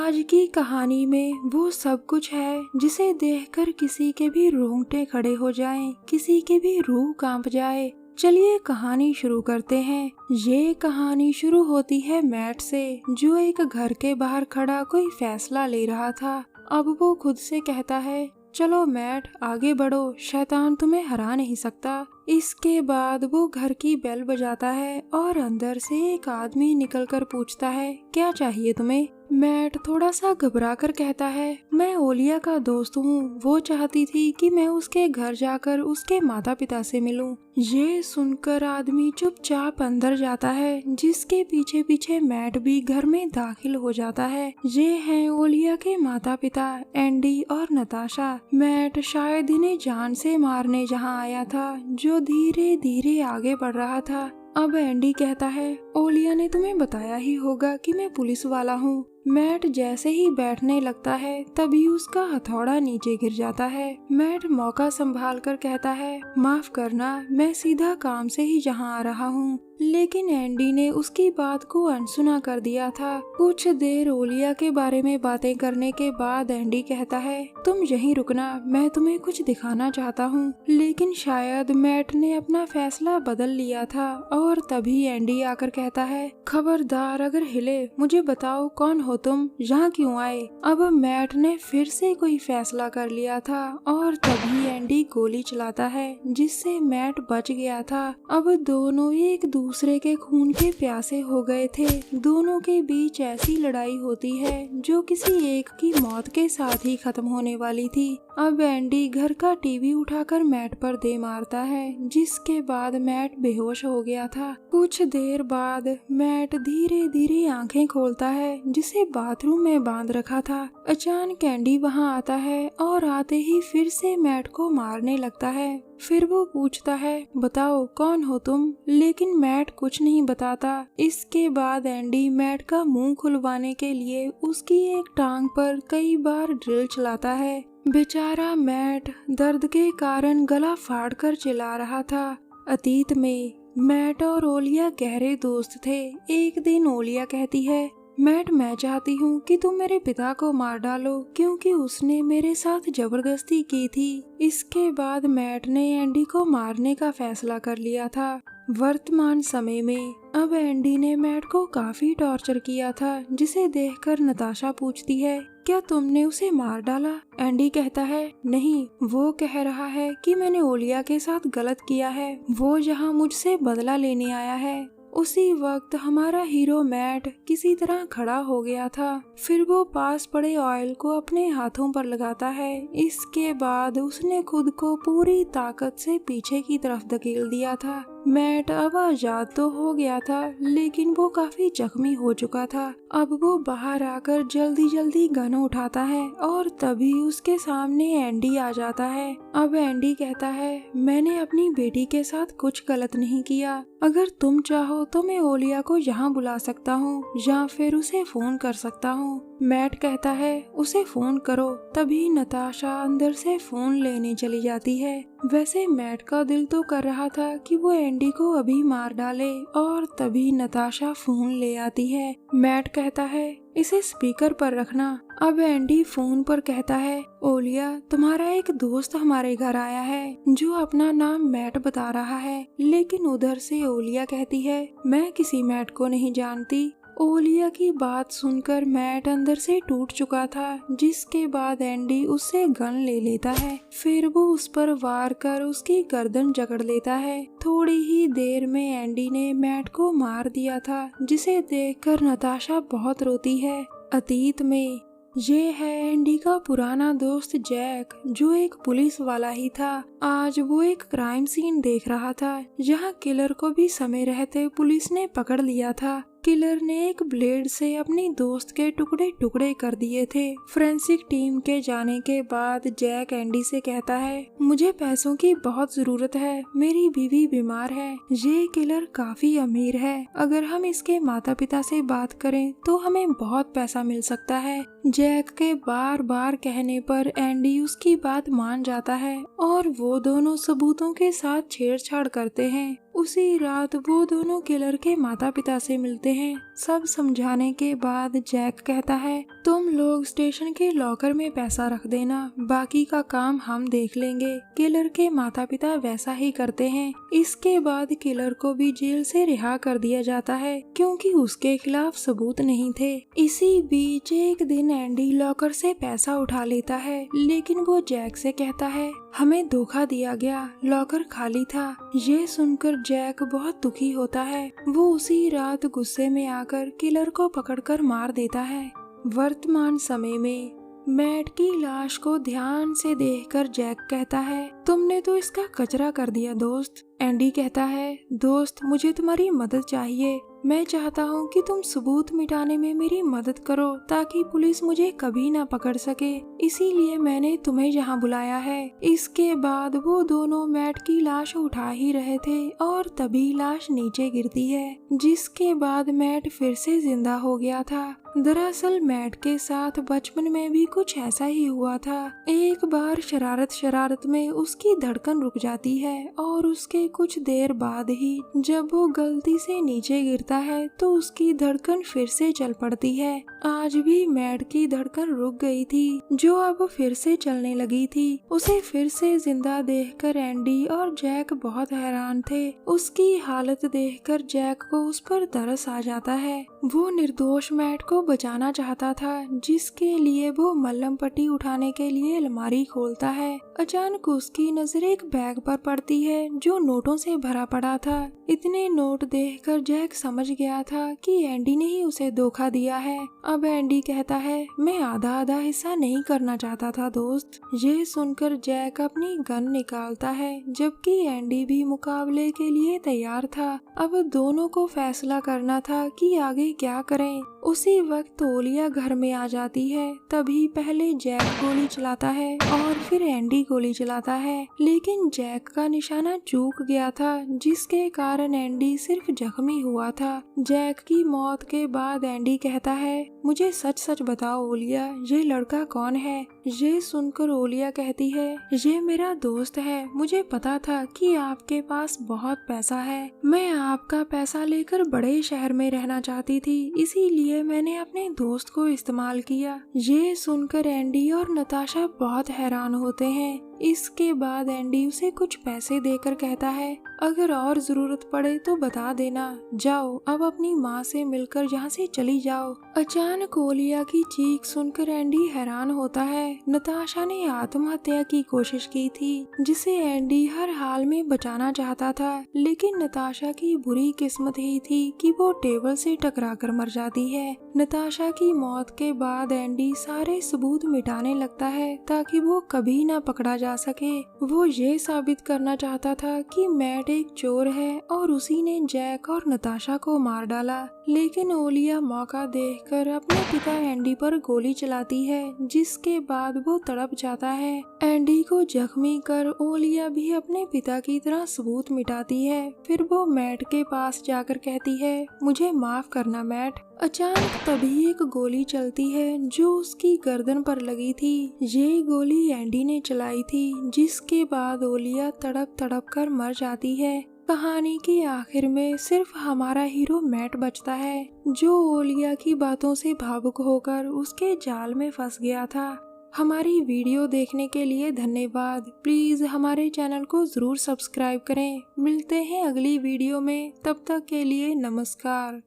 आज की कहानी में वो सब कुछ है जिसे देखकर किसी के भी रोंगटे खड़े हो जाएं, किसी के भी रूह कांप जाए। चलिए कहानी शुरू करते हैं। ये कहानी शुरू होती है मैट से, जो एक घर के बाहर खड़ा कोई फैसला ले रहा था। अब वो खुद से कहता है, चलो मैट आगे बढ़ो, शैतान तुम्हें हरा नहीं सकता। इसके बाद वो घर की बेल बजाता है और अंदर से एक आदमी निकलकर पूछता है, क्या चाहिए तुम्हें? मैट थोड़ा सा घबरा कर कहता है, मैं ओलिया का दोस्त हूँ। वो चाहती थी कि मैं उसके घर जाकर उसके माता पिता से मिलूं। ये सुनकर आदमी चुपचाप अंदर जाता है, जिसके पीछे पीछे मैट भी घर में दाखिल हो जाता है। ये हैं ओलिया के माता पिता एंडी और नताशा। मैट शायद इन्हें जान से मारने जहाँ आया था, जो धीरे धीरे आगे बढ़ रहा था। अब एंडी कहता है, ओलिया ने तुम्हें बताया ही होगा कि मैं पुलिस वाला हूँ। मैट जैसे ही बैठने लगता है तभी उसका हथौड़ा नीचे गिर जाता है। मैट मौका संभाल कर कहता है, माफ करना, मैं सीधा काम से ही यहाँ आ रहा हूँ। लेकिन एंडी ने उसकी बात को अनसुना कर दिया था। कुछ देर ओलिया के बारे में बातें करने के बाद एंडी कहता है, तुम यहीं रुकना, मैं तुम्हें कुछ दिखाना चाहता हूँ। लेकिन शायद मैट ने अपना फैसला बदल लिया था और तभी एंडी आकर कहता है, खबरदार अगर हिले, मुझे बताओ कौन हो तुम, यहाँ क्यों आए? अब मैट ने फिर से कोई फैसला कर लिया था और तभी एंडी गोली चलाता है, जिससे मैट बच गया था। अब दोनों एक दूसरे के खून के प्यासे हो गए थे। दोनों के बीच ऐसी लड़ाई होती है जो किसी एक की मौत के साथ ही खत्म होने वाली थी। अब एंडी घर का टीवी उठाकर मैट पर दे मारता है, जिसके बाद मैट बेहोश हो गया था। कुछ देर बाद मैट धीरे धीरे आंखें खोलता है, जिसे बाथरूम में बांध रखा था। अचानक एंडी वहां आता है और आते ही फिर से मैट को मारने लगता है। फिर वो पूछता है, बताओ कौन हो तुम? लेकिन मैट कुछ नहीं बताता। इसके बाद एंडी मैट का मुंह खुलवाने के लिए उसकी एक टांग पर कई बार ड्रिल चलाता है। बेचारा मैट दर्द के कारण गला फाड़कर चिल्ला रहा था। अतीत में मैट और ओलिया गहरे दोस्त थे। एक दिन ओलिया कहती है, मैट, मैं चाहती हूँ कि तुम मेरे पिता को मार डालो, क्योंकि उसने मेरे साथ जबरदस्ती की थी। इसके बाद मैट ने एंडी को मारने का फैसला कर लिया था। वर्तमान समय में अब एंडी ने मैट को काफी टॉर्चर किया था, जिसे देखकर नताशा पूछती है, क्या तुमने उसे मार डाला? एंडी कहता है, नहीं, वो कह रहा है कि मैंने ओलिया के साथ गलत किया है। वो यहाँ मुझसे बदला लेने आया है। उसी वक्त हमारा हीरो मैट किसी तरह खड़ा हो गया था। फिर वो पास पड़े ऑयल को अपने हाथों पर लगाता है। इसके बाद उसने खुद को पूरी ताकत से पीछे की तरफ धकेल दिया था। मैट अब आजाद तो हो गया था, लेकिन वो काफी जख्मी हो चुका था। अब वो बाहर आकर जल्दी जल्दी गन उठाता है और तभी उसके सामने एंडी आ जाता है। अब एंडी कहता है, मैंने अपनी बेटी के साथ कुछ गलत नहीं किया। अगर तुम चाहो तो मैं ओलिया को यहाँ बुला सकता हूँ या फिर उसे फोन कर सकता हूँ। मैट कहता है, उसे फोन करो। तभी नताशा अंदर से फोन लेने चली जाती है। वैसे मैट का दिल तो कर रहा था कि वो एंडी को अभी मार डाले और तभी नताशा फोन ले आती है। मैट कहता है, इसे स्पीकर पर रखना। अब एंडी फोन पर कहता है, ओलिया, तुम्हारा एक दोस्त हमारे घर आया है जो अपना नाम मैट बता रहा है। लेकिन उधर से ओलिया कहती है, मैं किसी मैट को नहीं जानती। ओलिया की बात सुनकर मैट अंदर से टूट चुका था, जिसके बाद एंडी उससे गन ले लेता है। फिर वो उस पर वार कर उसकी गर्दन जकड़ लेता है। थोड़ी ही देर में एंडी ने मैट को मार दिया था, जिसे देखकर नताशा बहुत रोती है। अतीत में ये है एंडी का पुराना दोस्त जैक, जो एक पुलिस वाला ही था। आज वो एक क्राइम सीन देख रहा था, जहाँ किलर को भी समय रहते पुलिस ने पकड़ लिया था। किलर ने एक ब्लेड से अपनी दोस्त के टुकड़े टुकड़े कर दिए थे। फोरेंसिक टीम के जाने के बाद जैक एंडी से कहता है, मुझे पैसों की बहुत जरूरत है, मेरी बीवी बीमार है। ये किलर काफी अमीर है, अगर हम इसके माता पिता से बात करें तो हमें बहुत पैसा मिल सकता है। जैक के बार बार कहने पर एंडी उसकी बात मान जाता है और वो दोनों सबूतों के साथ छेड़छाड़ करते हैं। उसी रात वो दोनों किलर के माता पिता से मिलते हैं। सब समझाने के बाद जैक कहता है, तुम लोग स्टेशन के लॉकर में पैसा रख देना, बाकी का काम हम देख लेंगे। किलर के माता पिता वैसा ही करते हैं। इसके बाद किलर को भी जेल से रिहा कर दिया जाता है क्योंकि उसके खिलाफ सबूत नहीं थे। इसी बीच एक दिन एंडी लॉकर से पैसा उठा लेता है, लेकिन वो जैक से कहता है, हमें धोखा दिया गया, लॉकर खाली था। ये सुनकर जैक बहुत दुखी होता है। वो उसी रात गुस्से में आकर किलर को पकड़कर मार देता है। वर्तमान समय में मैट की लाश को ध्यान से देखकर जैक कहता है, तुमने तो इसका कचरा कर दिया दोस्त। एंडी कहता है, दोस्त मुझे तुम्हारी मदद चाहिए। मैं चाहता हूँ कि तुम सबूत मिटाने में मेरी मदद करो ताकि पुलिस मुझे कभी ना पकड़ सके, इसीलिए मैंने तुम्हें यहाँ बुलाया है। इसके बाद वो दोनों मैट की लाश उठा ही रहे थे और तभी लाश नीचे गिरती है, जिसके बाद मैट फिर से जिंदा हो गया था। दरअसल मैट के साथ बचपन में भी कुछ ऐसा ही हुआ था। एक बार शरारत में उसकी धड़कन रुक जाती है और उसके कुछ देर बाद ही जब वो गलती से नीचे गिरता है तो उसकी धड़कन फिर से चल पड़ती है। आज भी मैट की धड़कन रुक गई थी, जो अब फिर से चलने लगी थी। उसे फिर से जिंदा देखकर एंडी और जैक बहुत हैरान थे। उसकी हालत देखकर जैक को उस पर तरस आ जाता है। वो निर्दोष मैट को बचाना चाहता था, जिसके लिए वो मल्लम पट्टी उठाने के लिए अलमारी खोलता है। अचानक उसकी नजर एक बैग पर पड़ती है जो नोटों से भरा पड़ा था। इतने नोट देखकर जैक समझ गया था कि एंडी ने ही उसे धोखा दिया है। अब एंडी कहता है, मैं आधा हिस्सा नहीं करना चाहता था दोस्त। ये सुनकर जैक अपनी गन निकालता है, जबकि एंडी भी मुकाबले के लिए तैयार था। अब दोनों को फैसला करना था कि आगे क्या करें। उसी वक्त ओलिया घर में आ जाती है। तभी पहले जैक गोली चलाता है और फिर एंडी गोली चलाता है, लेकिन जैक का निशाना चूक गया था, जिसके कारण एंडी सिर्फ जख्मी हुआ था। जैक की मौत के बाद एंडी कहता है, मुझे सच सच बताओ ओलिया, ये लड़का कौन है? ये सुनकर ओलिया कहती है, ये मेरा दोस्त है। मुझे पता था कि आपके पास बहुत पैसा है। मैं आपका पैसा लेकर बड़े शहर में रहना चाहती थी, इसीलिए मैंने अपने दोस्त को इस्तेमाल किया। ये सुनकर एंडी और नताशा बहुत हैरान होते हैं। इसके बाद एंडी उसे कुछ पैसे देकर कहता है, अगर और जरूरत पड़े तो बता देना। जाओ अब अपनी माँ से मिलकर यहाँ से चली जाओ। अचानक ओलिया की चीख सुनकर एंडी हैरान होता है। नताशा ने आत्महत्या की कोशिश की थी, जिसे एंडी हर हाल में बचाना चाहता था, लेकिन नताशा की बुरी किस्मत ही थी कि वो टेबल से टकराकर मर जाती है। नताशा की मौत के बाद एंडी सारे सबूत मिटाने लगता है ताकि वो कभी ना पकड़ा जा सके। वो ये साबित करना चाहता था कि मैट एक चोर है और उसी ने जैक और नताशा को मार डाला, लेकिन ओलिया मौका देखकर अपने पिता एंडी पर गोली चलाती है, जिसके बाद वो तड़प जाता है। एंडी को जख्मी कर ओलिया भी अपने पिता की तरह सबूत मिटाती है। फिर वो मैट के पास जाकर कहती है, मुझे माफ करना मैट। अचानक तभी एक गोली चलती है जो उसकी गर्दन पर लगी थी। ये गोली एंडी ने चलाई थी, जिसके बाद ओलिया तड़प तड़प कर मर जाती है। कहानी के आखिर में सिर्फ हमारा हीरो मैट बचता है, जो ओलिया की बातों से भावुक होकर उसके जाल में फंस गया था। हमारी वीडियो देखने के लिए धन्यवाद। प्लीज हमारे चैनल को जरूर सब्सक्राइब करें। मिलते हैं अगली वीडियो में, तब तक के लिए नमस्कार।